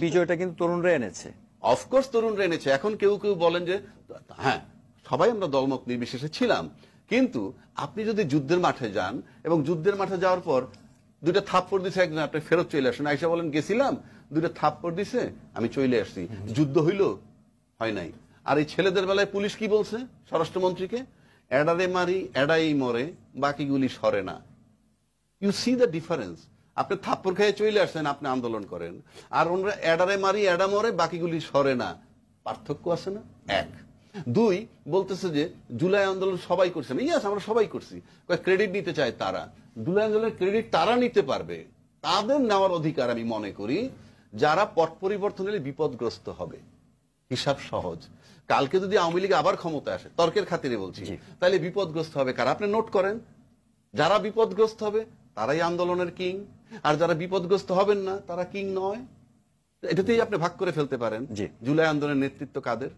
বিজয়টা কিন্তু তরুণরা এনেছে। অফকোর্স তরুণরা এনেছে। এখন কেউ কেউ বলেন যে হ্যাঁ সবাই আমরা দলমত নির্বিশেষে ছিলাম, কিন্তু আপনি যদি যুদ্ধের মাঠে যান এবং যুদ্ধের মাঠে যাওয়ার পর দুইটা থাপ্পড় দিছে একজন, আপনি ফেরত চলে আসেন, আইসা বলেন গেছিলাম, দুইটা থাপ্পড় দিছে আমি চলে আসছি, যুদ্ধ হইল? হয় নাই। আর এই ছেলেদের বেলায় পুলিশ কি বলছে স্বরাষ্ট্রমন্ত্রীকে? এডারে মারি এডাই মরে বাকিগুলি সরে না। You see the difference. আপনি থাপ্পড় খেয়ে চলে আসছেন, আপনি আন্দোলন করেন, আর ওনারা এডারে মারি এডা মরে বাকিগুলি সরে না। পার্থক্য আছে না? এক। দুই, বলতেছে যে জুলাই আন্দোলন সবাই করছে না। ইয়াস, আমরা সবাই করছি। ক্রেডিট নিতে চায় তারা। জুলাই আন্দোলনের ক্রেডিট তারা নিতে পারবে, তাদের নেওয়ার অধিকার আমি মনে করি যারা পট পরিবর্তন হলে বিপদগ্রস্ত হবে। হিসাব সহজ। কালকে যদি আওয়ামী লীগ আবার ক্ষমতা আসে, তর্কের খাতিরে বলছি, তাহলে বিপদগ্রস্ত হবে কারা? আপনি নোট করেন, যারা বিপদগ্রস্ত হবে তারাই আন্দোলনের কিং, আর যারা বিপদগ্রস্ত হবেন না তারা কিং নয়। এটাতেই আপনি ভাগ করে ফেলতে পারেন জুলাই আন্দোলনের নেতৃত্ব কাদের।